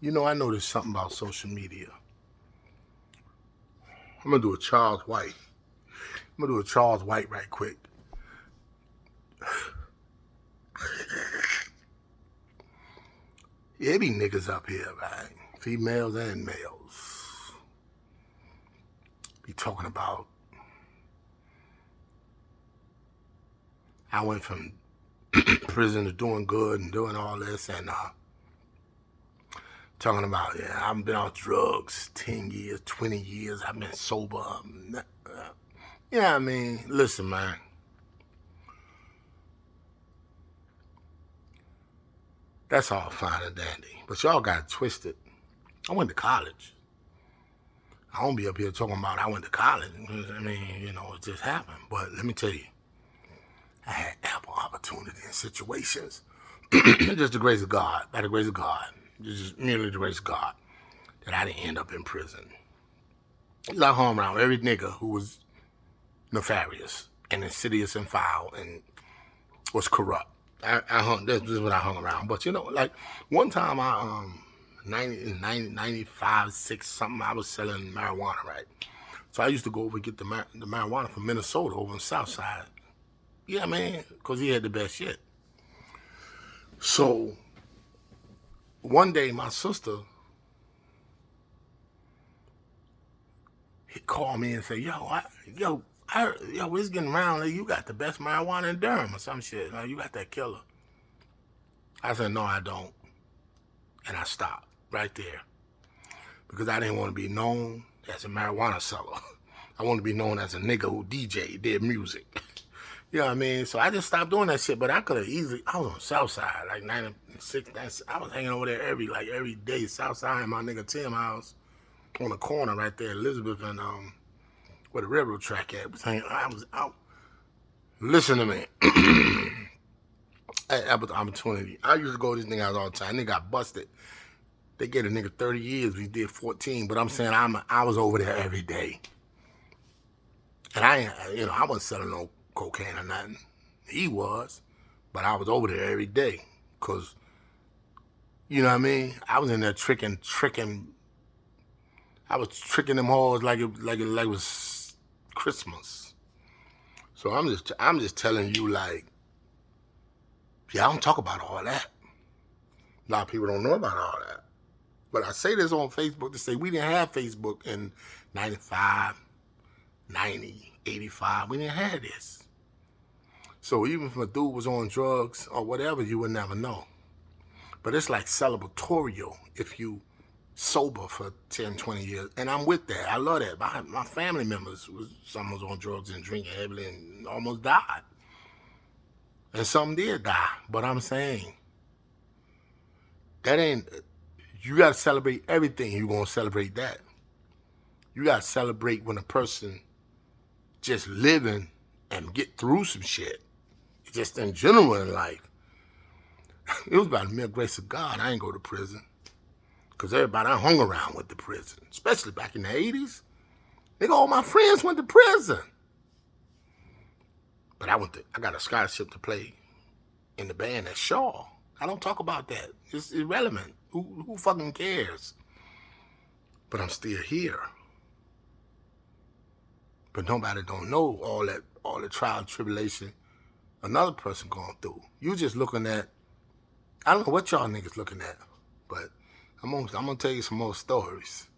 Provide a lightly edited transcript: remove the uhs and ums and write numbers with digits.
You know, I noticed something about social media. I'm gonna do a Charles White. I'm gonna do a Charles White right quick. Yeah, it be niggas up here, right? Females and males. Be talking about I went from prison to doing good and doing all this and talking about, yeah, I've been on drugs 10 years, 20 years, I've been sober. Yeah, I mean, listen, man. That's all fine and dandy. But y'all got it twisted. I went to college. I don't be up here talking about I went to college. I mean, you know, it just happened. But let me tell you, I had ample opportunity in situations. Just the grace of God, by the grace of God, just merely the grace of God, that I didn't end up in prison. I hung around every nigga who was nefarious and insidious and foul and was corrupt. This is what I hung around. But you know, like one time 95, 6 something, I was selling marijuana, right? So I used to go over and get the marijuana from Minnesota over on the south side. Yeah, man, because he had the best shit. So one day my sister called me and said, yo, it's getting around like you got the best marijuana in Durham or some shit. Like, you got that killer. I said, no, I don't. And I stopped right there. Because I didn't want to be known as a marijuana seller. I wanted to be known as a nigga who DJ, did music. You know what I mean? So I just stopped doing that shit. But I could have easily, I was on the south side, like 96. I was hanging over there every day, south side in my nigga Tim house on the corner right there, Elizabeth and where the railroad track at. I was out. Listen to me. I had the opportunity. I used to go to this nigga house all the time. Nigga got busted. They gave a nigga 30 years. We did 14. But I'm saying I was over there every day. And I wasn't selling no cocaine or nothing. He was. But I was over there every day. Because, you know what I mean? I was in there tricking. I was tricking them hoes like it was Christmas. So I'm just telling you, like, yeah, I don't talk about all that. A lot of people don't know about all that. But I say this on Facebook to say we didn't have Facebook in 95, 90, 85. We didn't have this. So even if a dude was on drugs or whatever, you would never know. But it's like celebratorial if you sober for 10, 20 years. And I'm with that. I love that. My family members, some was on drugs and drinking heavily and almost died. And some did die. But I'm saying, you got to celebrate everything. You're going to celebrate that. You got to celebrate when a person just living and get through some shit. Just in general in life. It was by the mere grace of God I ain't go to prison. Because everybody I hung around went to prison. Especially back in the 80s. Nigga, all my friends went to prison. But I got a scholarship to play in the band at Shaw. I don't talk about that. It's irrelevant. Who fucking cares? But I'm still here. But nobody don't know all the trial and tribulation another person going through. You just looking at, I don't know what y'all niggas looking at, but I'm gonna tell you some more stories.